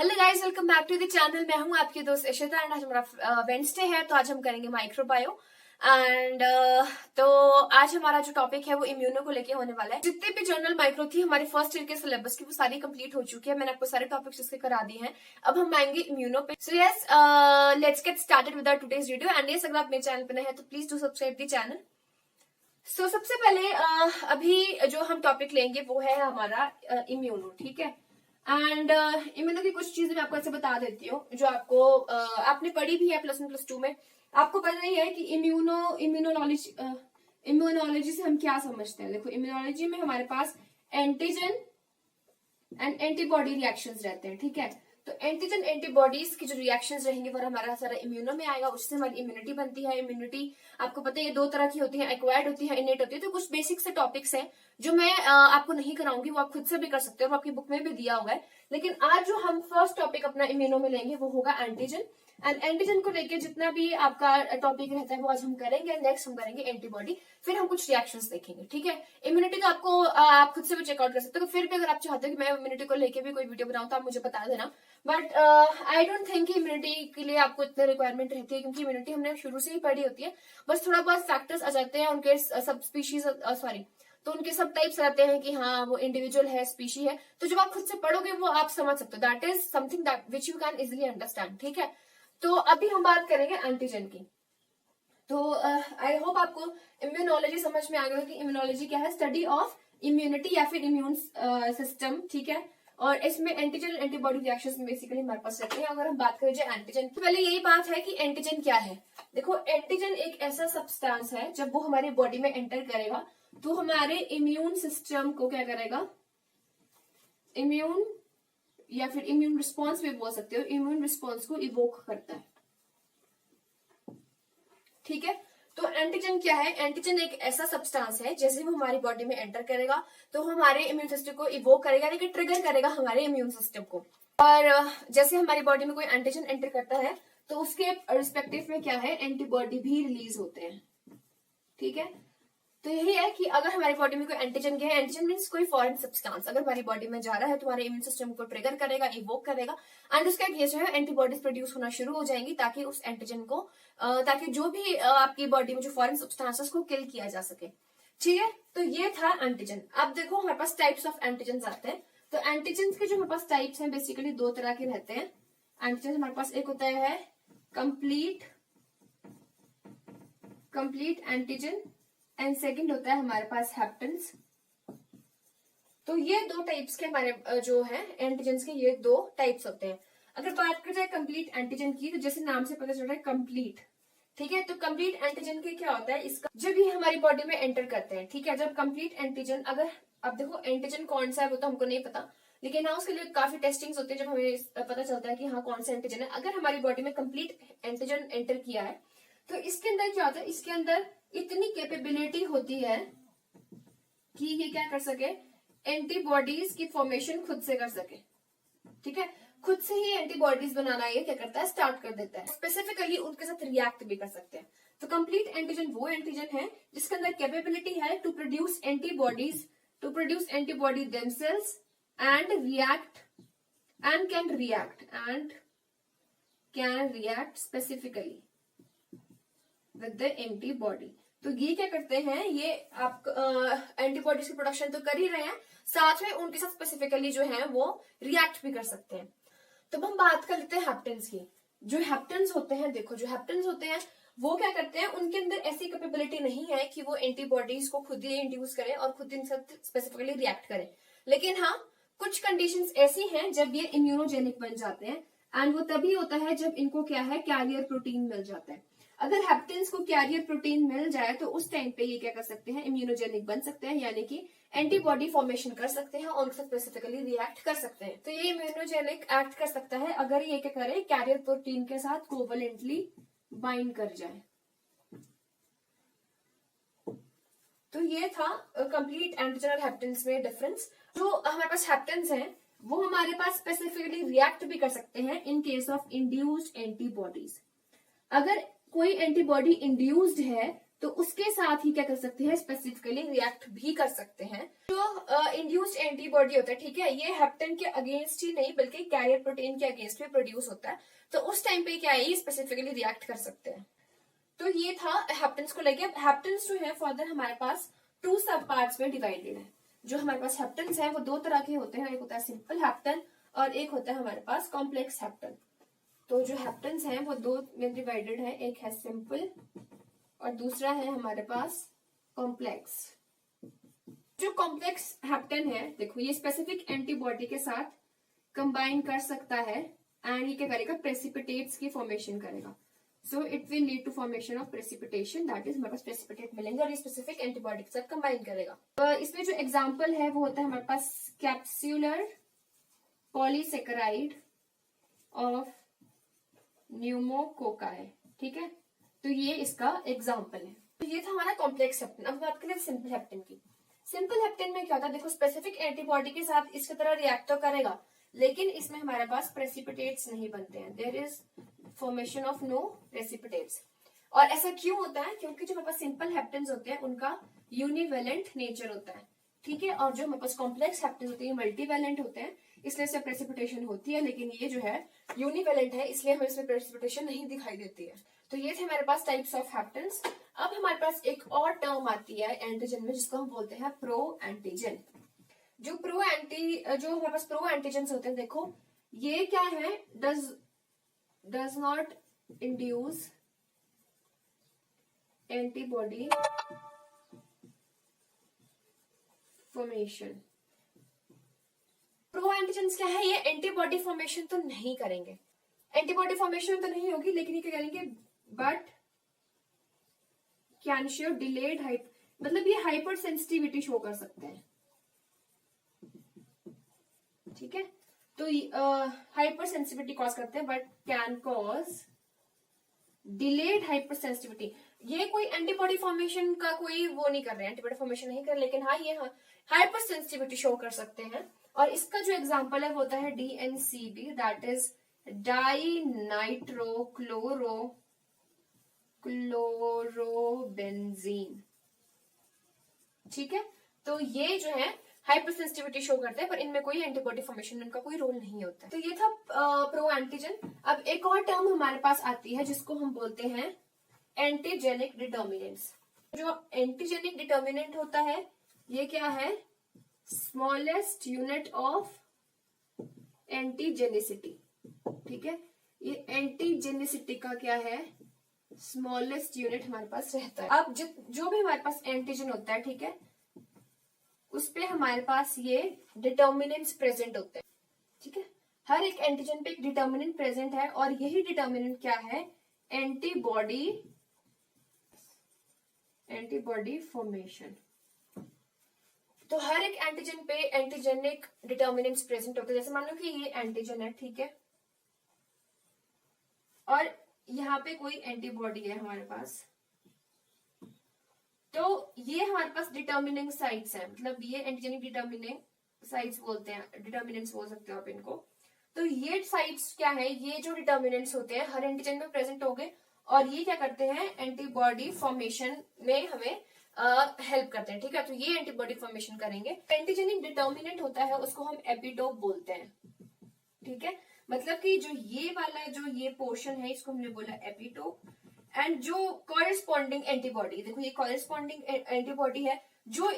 Hello guys, welcome back to the channel. मैं हूं आपकी दोस्त इशिता एंड आज हमारा वेडनेसडे है, तो आज हम करेंगे माइक्रोबायो एंड तो आज हमारा जो टॉपिक है वो इम्यूनो को लेके होने वाला है। जितने भी जनरल माइक्रो थी हमारी फर्स्ट ईयर के सिलेबस की वो सारी कंप्लीट हो चुकी है। मैंने आपको सारे टॉपिक्स इसके करा दिए हैं। अब हम आएंगे इम्यूनो पे। So yes, let's get started with our today's video and अगर आप मेरे चैनल पे नए हैं तो please do subscribe the channel. So सबसे पहले अभी जो हम टॉपिक लेंगे वो है हमारा इम्यूनो, ठीक है। एंड इम्यूनो की कुछ चीजें मैं आपको ऐसे बता देती हूँ जो आपको आपने पढ़ी भी है +1 +2 में। आपको पता ही है कि इम्यूनोलॉजी से हम क्या समझते हैं। देखो, इम्यूनोलॉजी में हमारे पास एंटीजन एंड एंटीबॉडी रिएक्शंस रहते हैं, ठीक है। तो एंटीजन एंटीबॉडीज की जो रिएक्शंस रहेंगे वो हमारा सारा इम्यूनो में आएगा, उससे हमारी इम्यूनिटी बनती है। इम्यूनिटी आपको पता है ये 2 तरह की होती है, एक्वायर्ड होती है, इनेट होती है। तो कुछ बेसिक से टॉपिक्स हैं जो मैं आपको नहीं कराऊंगी, वो आप खुद से भी कर सकते हो, वो आपकी बुक में भी दिया हुआ है। लेकिन आज जो हम फर्स्ट टॉपिक अपना इम्यूनो में लेंगे वो होगा एंटीजन। एंड एंटीजन को लेके जितना भी आपका टॉपिक रहता है वो आज हम करेंगे। नेक्स्ट हम करेंगे एंटीबॉडी, फिर हम कुछ रिएक्शंस देखेंगे, ठीक है। इम्यूनिटी तो आपको आप खुद से भी चेकआउट कर सकते हो। फिर भी अगर आप चाहते हो कि मैं इम्यूनिटी को लेके भी कोई वीडियो बनाऊं तो आप मुझे बता देना। But I don't think immunity के लिए आपको इतने रिक्वायरमेंट रहती है, क्योंकि इम्यूनिटी हमने शुरू से ही पढ़ी होती है। बस थोड़ा बहुत फैक्टर्स आ जाते हैं उनके सब स्पीशीज, तो उनके सब टाइप्स रहते हैं कि हाँ वो इंडिविजुअल है, स्पीशी है। तो जब आप खुद से पढ़ोगे वो आप समझ सकते हो। That is something that which you can easily understand, ठीक है। तो अभी हम बात करेंगे एंटीजन की। तो आई होप आपको इम्यूनोलॉजी समझ में आ गया कि इम्यूनोलॉजी क्या है, स्टडी ऑफ इम्यूनिटी या फिर इम्यून सिस्टम, ठीक है। और इसमें एंटीजन एंटीबॉडी रिएक्शंस बेसिकली हमारे पास रहते हैं। अगर हम बात करें जो एंटीजन की, पहले यही बात है कि एंटीजन क्या है। देखो, एंटीजन एक ऐसा सब्सटेंस है जब वो हमारी बॉडी में एंटर करेगा तो हमारे इम्यून सिस्टम को क्या करेगा, इम्यून या फिर इम्यून रिस्पॉन्स भी बोल सकते हो, इम्यून रिस्पॉन्स को इवोक करता है, ठीक है। तो एंटीजन क्या है? एंटीजन एक ऐसा सब्सटेंस है जैसे वो हमारी बॉडी में एंटर करेगा तो हमारे इम्यून सिस्टम को इवोक करेगा, यानी कि ट्रिगर करेगा हमारे इम्यून सिस्टम को। और जैसे हमारी बॉडी में कोई एंटीजन एंटर करता है तो उसके रिस्पेक्टिव में क्या है, एंटीबॉडी भी रिलीज होते हैं, ठीक है। तो यही है कि अगर हमारी बॉडी में कोई एंटीजन गया है, एंटीजन मीन्स कोई फॉरेन सब्सटेंस अगर हमारी बॉडी में जा रहा है तो हमारे इम्यून सिस्टम को ट्रिगर करेगा, इवोक करेगा एंड उसका ये जो है एंटीबॉडीज प्रोड्यूस होना शुरू हो जाएंगी ताकि उस एंटीजन को ताकि जो भी आपकी बॉडी में जो फॉरेन सब्सटेंस उसको किल किया जा सके, ठीक है। तो ये था एंटीजन। अब देखो हमारे पास टाइप्स ऑफ एंटीजन आते हैं। तो एंटीजन के जो हमारे पास टाइप्स हैं बेसिकली 2 तरह के रहते हैं। एंटीजन हमारे पास एक होता है कंप्लीट एंटीजन एंड सेकंड होता है हमारे पास हैप्टेंस। तो ये 2 टाइप्स के हमारे जो है एंटीजन के, ये 2 टाइप्स होते हैं। अगर बात करें जाए कंप्लीट एंटीजन की, तो जैसे नाम से पता चल रहा है कंप्लीट, ठीक है। तो कंप्लीट एंटीजन के क्या होता है, इसका जब ये हमारी बॉडी में एंटर करते हैं, ठीक है। जब कंप्लीट एंटीजन, अगर अब देखो एंटीजन कौन सा है वो तो हमको नहीं पता, लेकिन हाँ उसके लिए काफी टेस्टिंग्स होते हैं जब हमें पता चलता है कि हाँ कौन सा एंटीजन है। अगर हमारी बॉडी में कंप्लीट एंटीजन एंटर किया है तो इसके अंदर क्या होता है, इसके अंदर इतनी कैपेबिलिटी होती है कि ये क्या कर सके, एंटीबॉडीज की फॉर्मेशन खुद से कर सके, ठीक है। खुद से ही एंटीबॉडीज बनाना ये क्या करता है, स्टार्ट कर देता है। स्पेसिफिकली उनके साथ रिएक्ट भी कर सकते हैं। तो कंप्लीट एंटीजन वो एंटीजन है जिसके अंदर कैपेबिलिटी है to produce antibody themselves and can react specifically with the antibody. तो ये क्या करते हैं, ये आप एंटीबॉडीज की प्रोडक्शन तो कर ही रहे हैं, साथ में उनके साथ स्पेसिफिकली जो है वो रिएक्ट भी कर सकते हैं। तो हम बात कर लेते हैं हैप्टेंस की। जो हैप्टेंस होते हैं, देखो जो हैप्टेंस होते हैं वो क्या करते हैं, उनके अंदर ऐसी कैपेबिलिटी नहीं है कि वो एंटीबॉडीज को खुद ही इंड्यूस करें और खुद इनके साथ स्पेसिफिकली रिएक्ट करें। लेकिन हाँ कुछ कंडीशंस ऐसी हैं जब ये इम्यूनोजेनिक बन जाते हैं एंड वो तभी होता है जब इनको क्या है, कैरियर प्रोटीन मिल जाता है। अगर हैप्टेंस को कैरियर प्रोटीन मिल जाए तो उस टाइम पे ये क्या कर सकते हैं, इम्यूनोजेनिक बन सकते हैं, यानी कि एंटीबॉडी फॉर्मेशन कर सकते हैं और उनसे स्पेसिफिकली रिएक्ट कर सकते हैं। तो ये इम्यूनोजेनिक एक्ट कर सकता है अगर ये क्या करे, कैरियर प्रोटीन के साथ कोवलेंटली बाइंड कर जाए। तो ये था कंप्लीट एंटीजन और हैप्टेंस में डिफरेंस। जो हमारे पास हैप्टेंस है वो हमारे पास स्पेसिफिकली रिएक्ट भी कर सकते हैं in case of induced antibodies. अगर कोई एंटीबॉडी इंड्यूस्ड है तो उसके साथ ही क्या कर सकते हैं, स्पेसिफिकली रिएक्ट भी कर सकते हैं। जो इंड्यूस्ड एंटीबॉडी होता है, ठीक है, ये हेप्टेन के अगेंस्ट ही नहीं बल्कि कैरियर प्रोटीन के अगेंस्ट भी प्रोड्यूस होता है। तो उस टाइम पे क्या है, ये स्पेसिफिकली रिएक्ट कर सकते हैं। तो ये था हेप्टेन्स को लेके। हेप्टेन्स जो है फर्दर हमारे पास 2 सब पार्ट्स में डिवाइडेड है। जो हमारे पास हेप्टेन्स है वो 2 तरह के होते हैं, एक होता है सिंपल हेप्टेन और एक होता है हमारे पास कॉम्प्लेक्स हेप्टेन। तो जो हेप्टेन्स हैं वो 2 में डिवाइडेड है, एक है सिंपल और दूसरा है हमारे पास कॉम्प्लेक्स। जो कॉम्प्लेक्स हेप्टेन है, देखो ये स्पेसिफिक एंटीबॉडी के साथ कंबाइन कर सकता है एंड ये क्या करेगा, प्रेसिपिटेट्स की फॉर्मेशन करेगा। So it will lead to formation of precipitation, that is हमारे पास प्रेसिपिटेट मिलेंगे और ये स्पेसिफिक एंटीबॉडी के साथ कंबाइन करेगा। इसमें जो एग्जांपल है वो होता है हमारे पास कैप्सूलर पॉलीसेकेराइड ऑफ न्यूमोकोकाई, ठीक है, तो ये इसका एग्जांपल है। तो ये था हमारा कॉम्प्लेक्स हेप्टेन। अब बात करें सिंपल हेप्टेन की। सिंपल हेप्टेन में क्या होता है, देखो स्पेसिफिक एंटीबॉडी के साथ इसकी तरह रिएक्ट तो करेगा लेकिन इसमें हमारे पास प्रेसिपिटेट्स नहीं बनते हैं, there is formation of no precipitates. और ऐसा क्यों होता है, क्योंकि जो हमारे पास सिंपल हेप्टेन्स होते हैं उनका यूनिवेलेंट नेचर होता है, ठीक है, और जो हमारे पास कॉम्प्लेक्स हेप्टेन्स होते हैं मल्टीवेलेंट होते हैं, इसलिए से प्रेसिपिटेशन होती है, लेकिन ये जो है यूनिवेलेंट है इसलिए हमें इसमें प्रेसिपिटेशन नहीं दिखाई देती है। तो ये थे हमारे पास टाइप्स ऑफ हेप्टेन्स। अब हमारे पास एक और टर्म आती है एंटीजन में जिसको हम बोलते हैं प्रो एंटीजन। जो हमारे पास प्रो एंटीजन होते हैं, देखो ये क्या है, does not induce antibody formation. Pro antigen क्या है, ये एंटीबॉडी फॉर्मेशन तो नहीं करेंगे, एंटीबॉडी फॉर्मेशन तो नहीं होगी, लेकिन ये क्या करेंगे, बट कैन शो डिलेड मतलब ये हाइपर सेंसिटिविटी शो कर सकते हैं, ठीक है। तो हाइपर सेंसिटिविटी कॉज करते हैं but can cause delayed hyper sensitivity. ये कोई एंटीबॉडी फॉर्मेशन का कोई वो नहीं कर रहे हैं, एंटीबॉडी फॉर्मेशन नहीं कर रहे, लेकिन हाँ ये हाइपर सेंसिटिविटी शो कर सकते हैं। और इसका जो एग्जांपल है वो होता है DNCB, that is di nitro chlorobenzene, ठीक है। तो ये जो है हाइपर सेंसिटिविटी शो करते हैं पर इनमें कोई एंटीबॉडी फॉर्मेशन इनका कोई रोल नहीं होता है। तो ये था प्रो एंटीजन। अब एक और टर्म हमारे पास आती है जिसको हम बोलते हैं एंटीजेनिक डिटर्मिनेंट्स। जो एंटीजेनिक डिटर्मिनेंट होता है ये क्या है, स्मॉलेस्ट यूनिट ऑफ एंटीजेनिसिटी, ठीक है। ये एंटीजेनिसिटी का क्या है, स्मॉलेस्ट यूनिट हमारे पास रहता है। अब जो भी हमारे पास एंटीजन होता है, ठीक है, उस पे हमारे पास ये डिटर्मिनेंट्स प्रेजेंट होते हैं, ठीक है। हर एक एंटीजन पे एक डिटर्मिनेंट प्रेजेंट है और यही डिटर्मिनेंट क्या है, एंटीबॉडी फॉर्मेशन। तो हर एक एंटीजन पे एंटीजेनिक डिटर्मिनेंट्स प्रेजेंट होते हैं। जैसे मान लो कि ये एंटीजन है, ठीक है, और यहाँ पे कोई एंटीबॉडी है हमारे पास, तो ये हमारे पास डिटर्मिनिंग साइट्स हैं, मतलब ये एंटीजेनिक डिटर्मिनिंग साइट्स बोलते हैं, डिटर्मिनेंट्स बोल सकते हो आप इनको। तो ये साइट्स क्या है, ये जो डिटर्मिनेंट्स होते हैं हर एंटीजन में प्रेजेंट होंगे और ये क्या करते हैं, एंटीबॉडी फॉर्मेशन में हमें हेल्प करते हैं, ठीक है। तो ये एंटीबॉडी फॉर्मेशन करेंगे। एंटीजेनिक डिटर्मिनेंट होता है उसको हम एपिटोप बोलते हैं, ठीक है। मतलब कि जो ये वाला जो ये पोर्शन है इसको हमने बोला एपिटोप, एंड जो कॉरेस्पॉन्डिंग एंटीबॉडी, देखो ये कॉरेस्पॉन्डिंग एंटीबॉडी है जो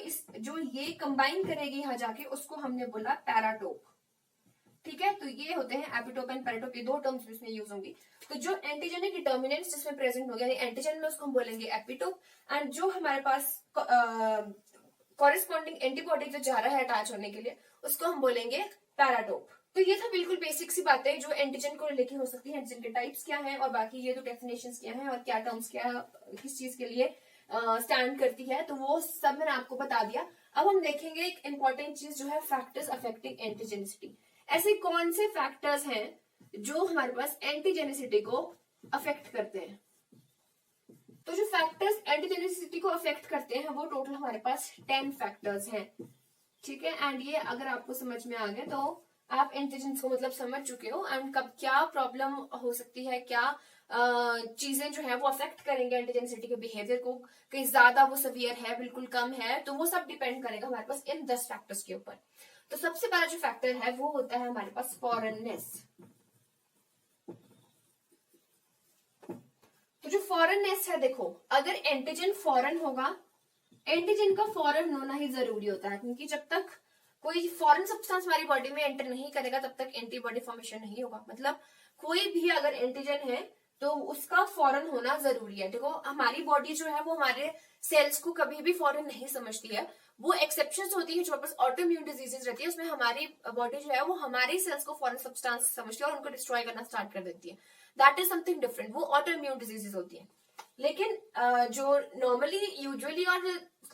ये कंबाइन करेगी यहाँ जाके, उसको हमने बोला पैराटोप, ठीक है। तो ये होते हैं एपिटोप एंड पैराटोप, ये 2 टर्म्स इसमें यूज होंगी। तो जो एंटीजेनिक डिटर्मिनेंट्स जिसमें प्रेजेंट हो गया एंटीजन में, उसको हम बोलेंगे एपिटोप, एंड जो हमारे पास कॉरेस्पॉन्डिंग एंटीबॉडी जो जा रहा है अटैच होने के लिए, उसको हम बोलेंगे पैराटोप। तो ये था बिल्कुल बेसिक सी बातें जो एंटीजन को लेके हो सकती है, एंटीजन के टाइप्स क्या हैं और बाकी ये जो डेफिनेशंस क्या हैं और क्या टर्म्स क्या किस चीज के लिए स्टैंड करती है, तो वो सब मैंने आपको बता दिया। अब हम देखेंगे एक इंपॉर्टेंट चीज जो है फैक्टर्स अफेक्टिंग एंटीजेनिसिटी। ऐसे कौन से फैक्टर्स हैं जो हमारे पास एंटीजेनिसिटी को अफेक्ट करते हैं। तो जो फैक्टर्स एंटीजेनिसिटी को अफेक्ट करते हैं वो टोटल हमारे पास 10 फैक्टर्स हैं, ठीक है। एंड ये अगर आपको समझ में आ गए तो आप एंटीजन को मतलब समझ चुके हो एंड कब क्या प्रॉब्लम हो सकती है, क्या चीजें जो है वो अफेक्ट करेंगे एंटीजेनिसिटी के बिहेवियर को, कहीं ज्यादा वो सवियर है, बिल्कुल कम है, तो वो सब डिपेंड करेगा हमारे पास इन 10 फैक्टर्स के ऊपर। तो सबसे पहला जो फैक्टर है वो होता है हमारे पास फॉरेननेस। तो जो फॉरेननेस है, देखो अगर एंटीजन फॉरेन होगा, एंटीजन का फॉरेन होना ही जरूरी होता है, क्योंकि जब तक कोई फॉरेन सब्सटेंस हमारी बॉडी में एंटर नहीं करेगा तब तक एंटीबॉडी फॉर्मेशन नहीं होगा। मतलब कोई भी अगर एंटीजन है तो उसका फॉरेन होना जरूरी है। देखो हमारी बॉडी जो है वो हमारे सेल्स को कभी भी फॉरेन नहीं समझती है। वो एक्सेप्शंस होती है जो बस ऑटो इम्यून डिजीजेस रहती है, उसमें हमारी बॉडी जो है वो हमारे सेल्स को फॉरेन सब्सटेंस समझती है और उनको डिस्ट्रॉय करना स्टार्ट कर देती है। दैट इज समथिंग डिफरेंट, वो ऑटो इम्यून डिजीजेस होती है। लेकिन जो नॉर्मली यूजुअली और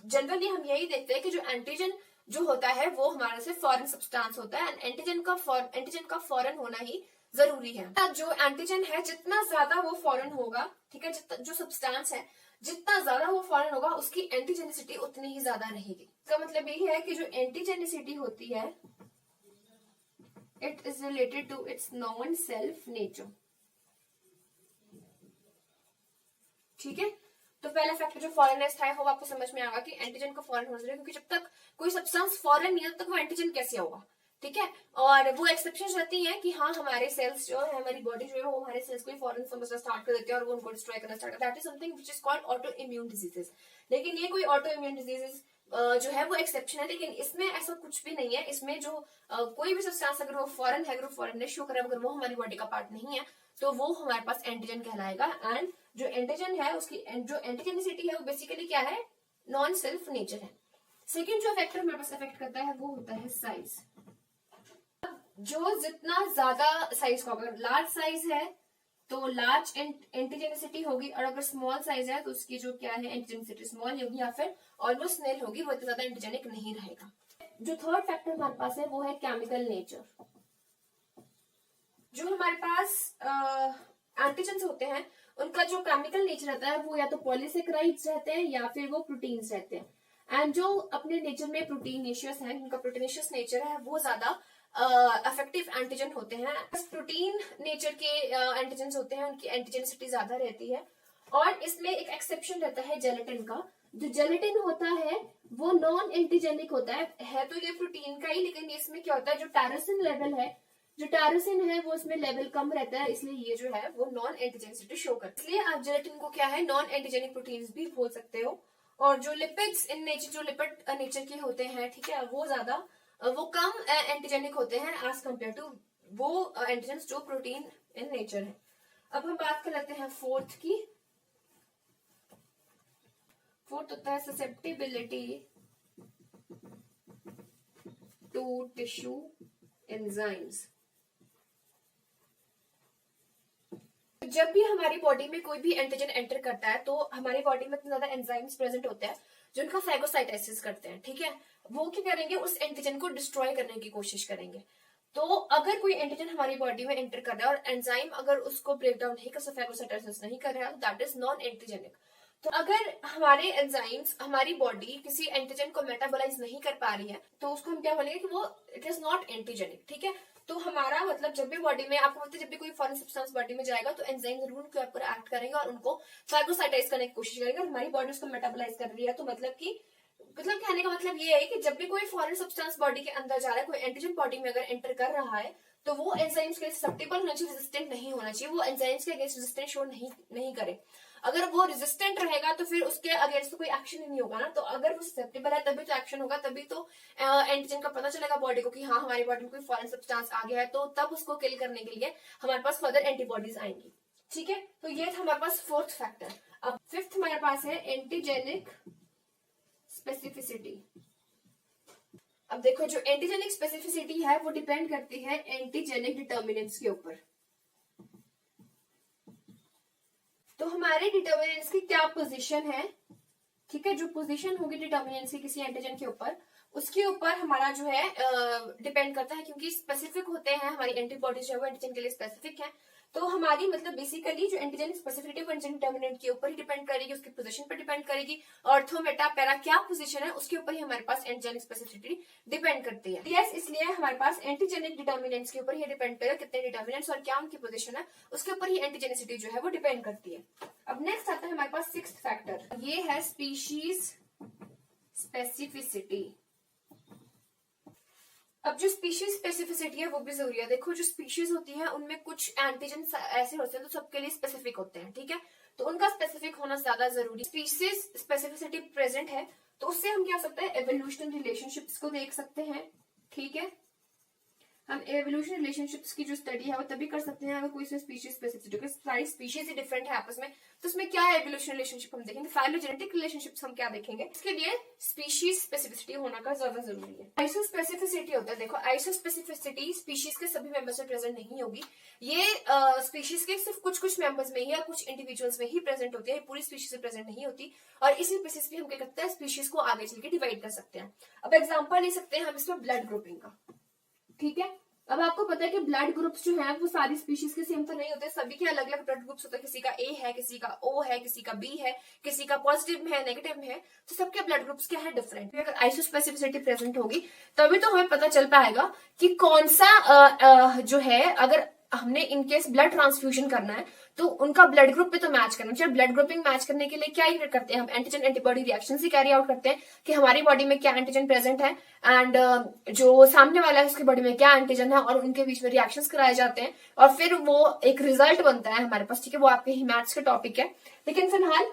जनरली हम यही देखते हैं कि जो एंटीजन जो होता है वो हमारे से फॉरेन सब्सटेंस होता है एंड एंटीजन का फॉरेन होना ही जरूरी है। जो एंटीजन है जितना ज्यादा वो फॉरेन होगा, ठीक है, जो सब्सटेंस है जितना ज्यादा वो फॉरेन होगा उसकी एंटीजेनिसिटी उतनी ही ज्यादा रहेगी। इसका मतलब यही है कि जो एंटीजेनिसिटी होती है it is related to its non self nature. ठीक है, तो पहला फैक्टर जो फॉरेननेस था वो आपको समझ में आएगा कि एंटीजन का फॉरेन होना जरूरी है, क्योंकि जब तक कोई सब्सटेंस फॉरेन नहीं है तब तक वो एंटीजन कैसे होगा। ठीक है, और वो एक्सेप्शन रहती है कि हाँ हमारे सेल्स जो है, हमारी बॉडी जो है वो हमारे सेल्स को ही फॉरेन समझना स्टार्ट कर देते हैं और वो उनको डिस्ट्रॉय करना स्टार्ट करते हैं। That is something which is called auto immune diseases. लेकिन ये कोई ऑटो इम्यून डिजीजेस जो है वो एक्सेप्शन है, लेकिन इसमें ऐसा कुछ भी नहीं है। इसमें जो कोई भी सब्सटेंस अगर वो फॉरेन है, अगर वो फॉरेन शो करे, अगर वो हमारी बॉडी का पार्ट नहीं है तो वो हमारे पास एंटीजन कहलाएगा। एंड जो एंटीजन है उसकी जो एंटीजेनिसिटी है वो बेसिकली क्या है, नॉन सेल्फ नेचर है। सेकेंड जो फैक्टर हमारे पास अफेक्ट करता है वो होता है साइज। जो जितना ज्यादा साइज का होगा, लार्ज साइज है तो लार्ज एंटीजेनिसिटी होगी, और अगर स्मॉल साइज है तो उसकी जो क्या है एंटीजेनिसिटी स्मॉल होगी या फिर ऑलमोस्ट नील होगी, वो इतना ज्यादा एंटीजेनिक नहीं रहेगा। जो थर्ड फैक्टर हमारे पास है वो है केमिकल नेचर। जो हमारे पास एंटीजेंस होते हैं उनका जो केमिकल नेचर रहता है वो या तो पॉलीसेकेराइड्स रहते हैं या फिर वो प्रोटीन्स रहते हैं। एंड जो अपने नेचर में प्रोटीनेशियस है, उनका प्रोटीनेशियस नेचर है, वो ज्यादा अफेक्टिव एंटीजन होते हैं। प्रोटीन नेचर के एंटीजेंस होते हैं, उनकी एंटीजेनिसिटी ज्यादा रहती है। और इसमें एक एक्सेप्शन रहता है जेलेटिन का। जो जेलेटिन होता है वो नॉन एंटीजेनिक होता है तो ये प्रोटीन का ही, लेकिन इसमें क्या होता है जो टायरोसिन लेवल है, जो टायरोसिन है वो इसमें लेवल कम रहता है, इसलिए ये जो है वो नॉन एंटीजेनिसिटी शो करता है। इसलिए आप जेलेटिन को क्या है नॉन एंटीजेनिक प्रोटीन्स भी बोल सकते हो। और जो लिपिड्स इन नेचर, जो लिपिड नेचर के होते हैं, ठीक है, वो कम एंटीजेनिक होते हैं एज कम्पेयर टू वो एंटीजेंस जो प्रोटीन इन नेचर है। अब हम बात कर लेते हैं फोर्थ की। फोर्थ होता है ससेप्टिबिलिटी टू टिश्यू एंजाइम्स। जब भी हमारी बॉडी में कोई भी एंटीजन एंटर करता है तो हमारी बॉडी में इतने ज्यादा एंजाइम्स प्रेजेंट होते हैं जो उनका फैगोसाइटोसिस करते हैं। ठीक है, वो क्या करेंगे, उस एंटीजन को डिस्ट्रॉय करने की कोशिश करेंगे। तो अगर कोई एंटीजन हमारी बॉडी में एंटर कर रहा है और एंजाइम अगर उसको ब्रेक डाउन नहीं कर, फैगोसाइटोसिस नहीं कर रहा है, दैट इज नॉन एंटीजेनिक। तो अगर हमारे एंजाइम्स, हमारी बॉडी किसी एंटीजन को मेटाबोलाइज नहीं कर पा रही है तो उसको हम क्या बोलेंगे कि वो इट इज नॉट एंटीजेनिक। ठीक है, तो हमारा मतलब जब भी बॉडी में आपको पता है जब भी कोई फॉरेन सब्सटेंस बॉडी में जाएगा तो एंजाइम जरूर उनके ऊपर एक्ट करेंगे और उनको फैगोसाइटाइज करने की कोशिश करेंगे। और हमारी बॉडी उसको मेटाबोलाइज कर रही है तो मतलब कहने का मतलब ये है कि जब भी कोई फॉरेन सब्सटेंस बॉडी के अंदर जा रहा है, कोई एंटीजन बॉडी में अगर एंटर कर रहा है तो वो एंजाइम्स के ससेप्टेबल होना चाहिए, रेजिस्टेंट नहीं होना चाहिए। वो एंजाइम्स के अगेंस्ट रेजिस्टेंस शो नहीं करे। अगर वो रेजिस्टेंट रहेगा तो फिर उसके अगेंस्ट तो कोई एक्शन ही नहीं होगा ना। तो अगर वो ससेप्टेबल है तभी तो एक्शन होगा, तभी तो एंटीजन का पता चलेगा बॉडी को कि हाँ हमारी बॉडी में कोई फॉरेन सब्सटेंस आ गया है, तो तब उसको किल करने के लिए हमारे पास फर्दर एंटीबॉडीज आएंगी। ठीक है, तो ये था हमारे पास फोर्थ फैक्टर। अब फिफ्थ हमारे पास है एंटीजेनिक स्पेसिफिसिटी। अब देखो जो एंटीजेनिक स्पेसिफिसिटी है वो डिपेंड करती है एंटीजेनिक डिटर्मिनेंट्स के ऊपर। तो हमारे डिटर्मिनेंट्स की क्या पोजीशन है, ठीक है, जो पोजीशन होगी डिटर्मिनेंट्स की किसी एंटीजन के ऊपर, उसके ऊपर हमारा जो है डिपेंड करता है, क्योंकि स्पेसिफिक होते हैं हमारी एंटीबॉडीज जो है वो एंटीजन के लिए स्पेसिफिक है। तो हमारी मतलब बेसिकली जो एंटीजेनिक स्पेसिफिसिटी वो एंटीजन डिटर्मिनेंट के ऊपर ही डिपेंड करेगी, उसकी पोजीशन पर डिपेंड करेगी। ऑर्थो मेटा पैरा क्या पोजीशन है उसके ऊपर ही हमारे पास एंटीजेनिक स्पेसिफिसिटी डिपेंड करती है। यस, इसलिए हमारे पास एंटीजेनिक डिटर्मिनेंट्स के ऊपर ही डिपेंड करेगा कितने डिटर्मिनेंट्स और क्या उनकी पोजीशन है, उसके ऊपर ही एंटीजेनिसिटी जो है वो डिपेंड करती है। अब नेक्स्ट आता है हमारे पास सिक्स्थ फैक्टर, ये है स्पीशीज स्पेसिफिसिटी। अब जो स्पीशीज स्पेसिफिसिटी है वो भी जरूरी है। देखो जो स्पीशीज होती है उनमें कुछ एंटीजन ऐसे होते हैं तो सबके लिए स्पेसिफिक होते हैं, ठीक है, तो उनका स्पेसिफिक होना ज्यादा जरूरी। स्पीशीज स्पेसिफिसिटी प्रेजेंट है तो उससे हम क्या हो सकते हैं, एवोल्यूशनल रिलेशनशिप्स को देख सकते हैं, ठीक है। हम एवोल्यूशन रिलेशनशिप्स की जो स्टडी है वो तभी कर सकते हैं अगर कोई स्पीशीज स्पेसिफिसिटी, सारी स्पीशीज ही डिफरेंट है आपस में, तो उसमें क्या है एवोल्यूशन रिलेशनशिप हम देखेंगे, फाइलोजेनेटिक रिलेशनशिप्स हम क्या देखेंगे, इसके लिए स्पीशीज स्पेसिफिसिटी होना का ज्यादा जरूरी है। आइसोस्पेसिफिसिटी होता है, देखो आइसोस्पेसिफिसिटी स्पीशीज के सभी मेंबर्स में प्रेजेंट नहीं होगी, ये स्पीशीज के सिर्फ कुछ कुछ मेंबर्स में ही या कुछ इंडिविजुअल्स में ही प्रेजेंट होती है, पूरी स्पीशीज में प्रेजेंट नहीं होती, और इसी बेसिस पे हम क्या करते हैं स्पीशीज को आगे चल के डिवाइड कर सकते हैं। अब एग्जाम्पल ले सकते हैं हम इसमें ब्लड ग्रुपिंग का, ठीक है। अब आपको पता है कि ब्लड ग्रुप्स जो है वो सारी स्पीशीज के सेम तो नहीं होते, सभी के अलग अलग ब्लड ग्रुप्स होते हैं, किसी का ए है, किसी का ओ है, किसी का बी है, किसी का पॉजिटिव में है, नेगेटिव में है, तो सबके ब्लड ग्रुप्स क्या है, डिफरेंट। अगर आइसोस्पेसिफिसिटी प्रेजेंट होगी तभी तो हमें पता चल पाएगा कि कौन सा जो है, अगर हमने इनकेस ब्लड ट्रांसफ्यूजन करना है तो उनका ब्लड ग्रुप पे तो मैच करना चाहिए। ब्लड ग्रुपिंग मैच करने के लिए क्या ही करते हैं हम, एंटीजन एंटीबॉडी रिएक्शन ही कैरी आउट करते हैं कि हमारी बॉडी में क्या एंटीजन प्रेजेंट है एंड जो सामने वाला है उसकी बॉडी में क्या एंटीजन है, और उनके बीच में रिएक्शंस कराए जाते हैं और फिर वो एक रिजल्ट बनता है हमारे पास, ठीक है। वो आपके ही मैथ्स का टॉपिक है, लेकिन फिलहाल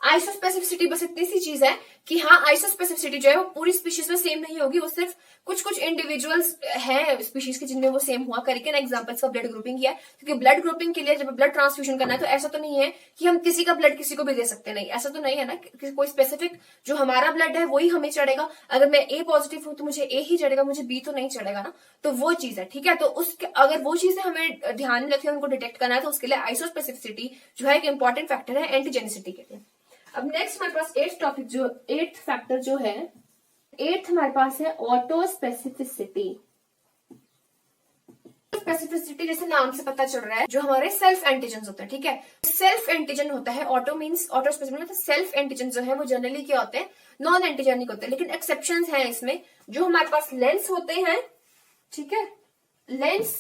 आइसोस्पेसिफिसिटी बस इतनी सी चीज है कि हाँ आइसोस्पेसिफिसिटी जो है वो पूरी स्पीशीज में सेम नहीं होगी, वो सिर्फ कुछ कुछ इंडिविजुअल्स हैं स्पीशीज के जिनमें वो सेम हुआ करेंगे ना। एग्जांपल्स का ब्लड ग्रुपिंग किया है, क्योंकि ब्लड ग्रुपिंग के लिए जब ब्लड ट्रांसफ्यूजन करना है तो ऐसा तो नहीं है कि हम किसी का ब्लड किसी को भी दे सकते, नहीं ऐसा तो नहीं है ना, कोई स्पेसिफिक जो हमारा ब्लड है वही हमें चढ़ेगा। अगर मैं ए पॉजिटिव हूं तो मुझे ए ही चढ़ेगा, मुझे बी तो नहीं चढ़ेगा ना, तो वो चीज है, ठीक है। तो उसके अगर वो चीजें हमें ध्यान में रखकर उनको डिटेक्ट करना है तो उसके लिए आइसोस्पेसिफिसिटी जो है एक इंपॉर्टेंट फैक्टर है एंटीजेनिसिटी के लिए। अब नेक्स्ट हमारे पास एट्थ फैक्टर जो है, एट्थ हमारे पास है ऑटो स्पेसिफिसिटी। स्पेसिफिसिटी जैसे नाम से पता चल रहा है जो हमारे सेल्फ एंटीजन होते हैं, ठीक है। सेल्फ एंटीजन होता है, ऑटो मींस ऑटो स्पेसिफिक मतलब सेल्फ एंटीजन जो है वो जनरली क्या होते हैं, नॉन एंटीजेनिक होते हैं, लेकिन एक्सेप्शंस हैं इसमें। जो हमारे पास लेंस होते हैं, ठीक है, लेंस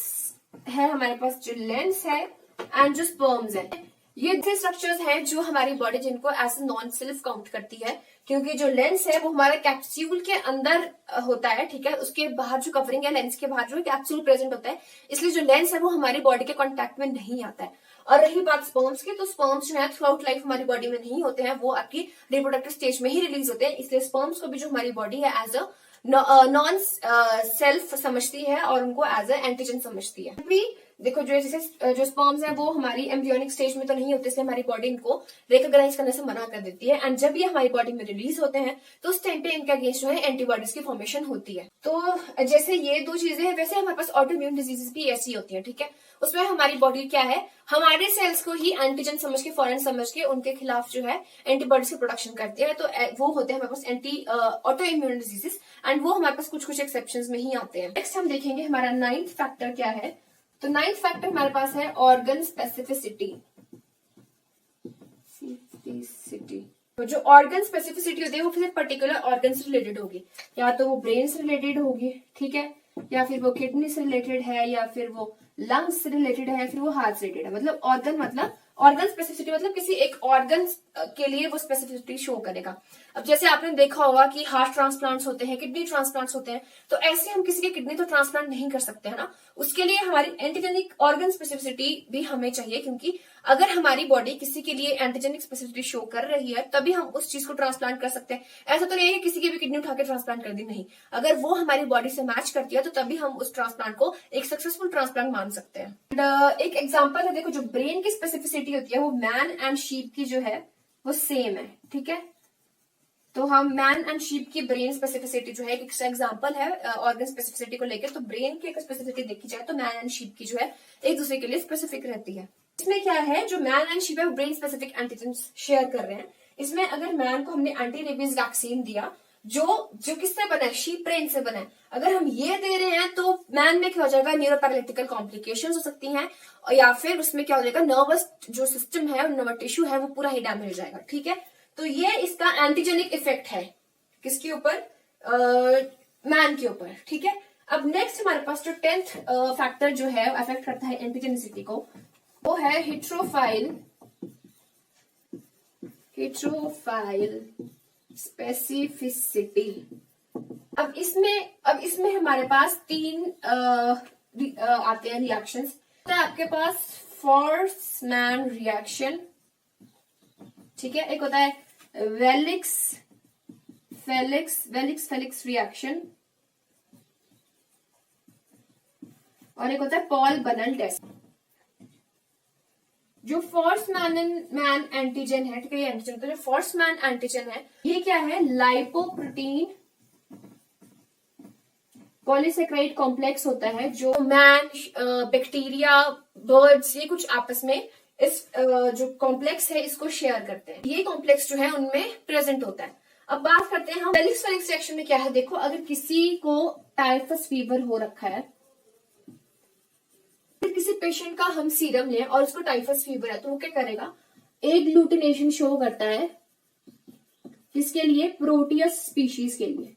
है हमारे पास, जो लेंस है एंड जो स्पर्म्स है, ये ऐसे स्ट्रक्चर्स हैं जो हमारी बॉडी जिनको एज नॉन सेल्फ काउंट करती है, क्योंकि जो लेंस है वो हमारे कैप्सूल के अंदर होता है, ठीक है। उसके बाहर जो कवरिंग है लेंस के बाहर जो कैप्सूल प्रेजेंट होता है, इसलिए जो लेंस है वो हमारी बॉडी के कांटेक्ट में नहीं आता है। और रही बात स्पर्म्स की, तो स्पर्म्स जो है थ्रू आउट लाइफ हमारी बॉडी में नहीं होते हैं, वो आपकी रिप्रोडक्टिव स्टेज में ही रिलीज होते हैं, इसलिए स्पर्म्स को भी जो हमारी बॉडी है एज अ नॉन सेल्फ समझती है और उनको एज अ एंटीजन समझती है। देखो जो जैसे जो स्पर्म्स हैं वो हमारी एम्ब्रियोनिक स्टेज में तो नहीं होते, इसलिए हमारी बॉडी इनको रिकॉग्नाइज करने से मना कर देती है, एंड जब ये हमारी बॉडी में रिलीज होते हैं तो उस टाइम पे इनके अगेंस्ट जो है एंटीबॉडीज की फॉर्मेशन होती है। तो जैसे ये दो चीजें हैं, वैसे हमारे पास ऑटो इम्यून डिजीजेस भी ऐसी होती है, ठीक है। उसमें हमारी बॉडी क्या है, हमारे सेल्स को ही एंटीजन समझ के, फॉरेन समझ के उनके खिलाफ जो है एंटीबॉडीज की प्रोडक्शन करती है, तो वो होते हैं हमारे पास anti autoimmune diseases, and वो हमारे पास कुछ कुछ एक्सेप्शंस में ही आते हैं। नेक्स्ट हम देखेंगे हमारा 9th फैक्टर क्या है, तो 9th फैक्टर हमारे पास है ऑर्गन स्पेसिफिसिटी। तो जो ऑर्गन स्पेसिफिसिटी होती है वो किसी पर्टिकुलर ऑर्गन से रिलेटेड होगी, या तो वो ब्रेन से रिलेटेड होगी, ठीक है, या फिर वो किडनी से रिलेटेड है, या फिर वो लंग्स से रिलेटेड है, या फिर वो हार्ट से रिलेटेड है। मतलब ऑर्गन स्पेसिफिसिटी मतलब किसी एक ऑर्गन के लिए वो स्पेसिफिसिटी शो करेगा। अब जैसे आपने देखा होगा कि हार्ट ट्रांसप्लांट्स होते हैं, किडनी ट्रांसप्लांट्स होते हैं, तो ऐसे हम किसी के किडनी तो ट्रांसप्लांट नहीं कर सकते है ना, उसके लिए हमारी एंटीजेनिक ऑर्गन स्पेसिफिसिटी भी हमें चाहिए, क्योंकि अगर हमारी बॉडी किसी के लिए एंटीजेनिक स्पेसिफिसिटी शो कर रही है तभी हम उस चीज को ट्रांसप्लांट कर सकते हैं। ऐसा तो नहीं है कि किसी की भी किडनी उठा के ट्रांसप्लांट कर दी, नहीं, अगर वो हमारी बॉडी से मैच करती है तो तभी हम उस ट्रांसप्लांट को एक सक्सेसफुल ट्रांसप्लांट मान सकते हैं। एक एग्जाम्पल है, देखो जो ब्रेन की स्पेसिफिसिटी होती है वो मैन एंड शीप की जो है वो सेम है, ठीक है। तो हम मैन एंड शीप की ब्रेन स्पेसिफिसिटी जो है एक एग्जांपल है ऑर्गन स्पेसिफिसिटी को लेकर, तो ब्रेन की एक स्पेसिफिसिटी देखी जाए तो मैन एंड शीप की जो है एक दूसरे के लिए स्पेसिफिक रहती है। इसमें क्या है, जो मैन एंड शीप है वो ब्रेन स्पेसिफिक एंटीजन शेयर कर रहे हैं। इसमें अगर मैन को हमने एंटी रेबीज वैक्सीन दिया जो किससे बना है, शीप ब्रेन से बना है। अगर हम ये दे रहे हैं तो मैन में क्या हो जाएगा, न्यूरोपैरालिटिकल कॉम्प्लिकेशंस हो सकती हैं, और या फिर उसमें क्या हो जाएगा, नर्वस जो सिस्टम है, नर्वस टिश्यू है, वो पूरा ही डैमेज हो जाएगा। ठीक है, तो ये इसका एंटीजेनिक इफेक्ट है किसके ऊपर, मैन के ऊपर। ठीक है, अब नेक्स्ट हमारे पास जो 10th फैक्टर जो है अफेक्ट करता है एंटीजेनिसिटी को, वो है हेट्रोफाइल स्पेसिफिसिटी। अब इसमें हमारे पास 3 आते हैं रिएक्शंस। तो आपके पास फॉर्समैन रिएक्शन, ठीक है, एक होता है वेलिक्स फेलिक्स रिएक्शन, और एक होता है पॉल बनल टेस्ट। जो फॉर्समैन एंटीजन है, ठीक है, ये एंटीजन, तो जो फॉर्समैन एंटीजन है ये क्या है, लाइपोप्रोटीन पॉलीसेकेराइड कॉम्प्लेक्स होता है, जो मैन, बैक्टीरिया, बर्ड्स, ये कुछ आपस में इस जो कॉम्प्लेक्स है इसको शेयर करते हैं। ये कॉम्प्लेक्स जो है उनमें प्रेजेंट होता है। अब बात करते हैं हम फेलिक्स रिएक्शन में क्या है। देखो, अगर किसी को टाइफस फीवर हो रखा है, किसी पेशेंट का हम सीरम लें और उसको टाइफस फीवर है, तो वो क्या करेगा, एग्लूटिनेशन शो करता है किसके लिए, प्रोटियस स्पीशीज के लिए।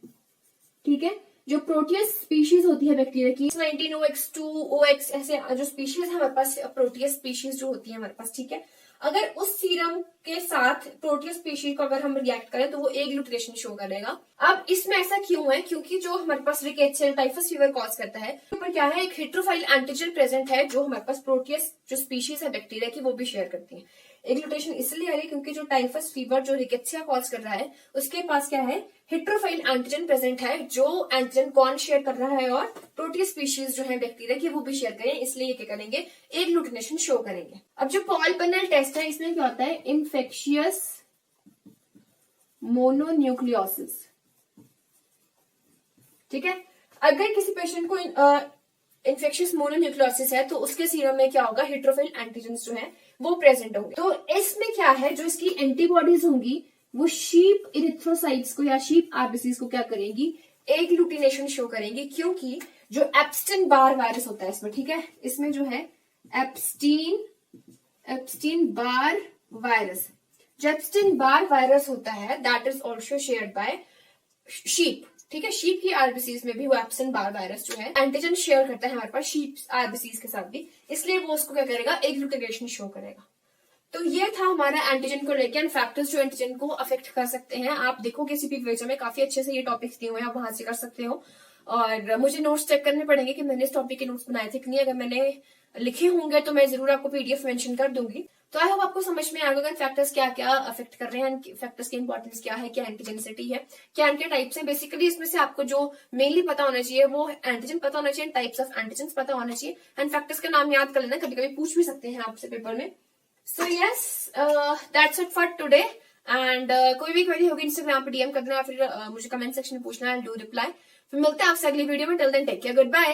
ठीक है, जो प्रोटियस स्पीशीज होती है बैक्टीरिया की, 19 OX2 OX ऐसे जो स्पीशीज है हमारे पास, प्रोटियस स्पीशीज जो होती है हमारे पास। ठीक है, अगर उस सीरम के साथ प्रोटियस स्पीशीज को अगर हम रिएक्ट करें तो वो एग्लूटिनेशन शो करेगा। अब इसमें ऐसा क्यों है, क्योंकि जो हमारे पास रिकेट्सिया टाइफस फीवर कॉज करता है, ऊपर क्या है, एक हेट्रोफाइल एंटीजन प्रेजेंट है जो हमारे पास प्रोटियस जो स्पीशीज है बैक्टीरिया की वो भी शेयर करती है। एग्लूटेशन इसलिए आ रही है क्योंकि जो टाइफस फीवर जो रिकेट्सिया कॉज कर रहा है उसके पास क्या है, हेट्रोफाइल एंटीजन प्रेजेंट है, जो एंटीजन कौन शेयर कर रहा है, और प्रोटियस स्पीशीज जो है बैक्टीरिया की वो भी शेयर करें, इसलिए क्या करेंगे, एग्लूटिनेशन शो करेंगे। अब जो पॉल बनल टेस्ट है इसमें क्या होता है, इन्फेक्शियस मोनोन्यूक्लियोसिस। ठीक है, अगर किसी पेशेंट को इन्फेक्शियस मोनोन्यूक्लियोसिस है तो उसके सीरम में क्या होगा, हेट्रोफाइल एंटीजन जो है वो प्रेजेंट होंगे। तो इसमें क्या है, जो इसकी एंटीबॉडीज होंगी वो शीप इरिथ्रोसाइट्स को या शीप आरबीसीज को क्या करेंगी, एग्लूटिनेशन शो करेंगी, क्योंकि जो एप्स्टीन बार वायरस होता है इसमें, ठीक है, इसमें जो है एप्स्टीन बार वायरस, जो एप्स्टीन बार वायरस होता है that is also shared by sheep. ठीक है, शीप की आरबीसीज में भी वो एप्स्टीन बार वायरस जो है एंटीजन शेयर करता है हमारे पास शीप आरबीसीज के साथ भी, इसलिए वो उसको क्या करेगा, एग्लूटिनेशन शो करेगा। तो ये था हमारा एंटीजन को लेकर फैक्टर्स जो एंटीजन को अफेक्ट कर सकते हैं। आप देखो किसी भी वीडियो में काफी अच्छे से ये टॉपिक्स दिए हुए हैं, आप वहां से कर सकते हो। और मुझे नोट्स चेक करने पड़ेंगे कि मैंने इस टॉपिक के नोट्स बनाए थे कि नहीं। अगर मैंने लिखे होंगे तो मैं जरूर आपको पीडीएफ मेंशन कर दूंगी। तो आई होप आपको समझ में आ गया फैक्टर्स क्या क्या अफेक्ट कर रहे हैं, फैक्टर्स की इंपॉर्टेंस क्या है, क्या एंटीजेनिसिटी है, क्या एंटी टाइप्स है। बेसिकली इसमें से आपको जो मेनली पता होना चाहिए वो एंटीजन पता होना चाहिए, टाइप्स ऑफ एंटीजन पता होना चाहिए, एंड फैक्टर्स का नाम याद कर लेना, कभी कभी पूछ भी सकते हैं आपसे पेपर में। So yes, that's it for today. And कोई भी क्वेरी होगी इंस्टाग्राम पे डीएम करना या फिर मुझे कमेंट सेक्शन में पूछना, I'll do reply। फिर मिलते हैं आपसे अगली वीडियो में। Till then take care, good bye.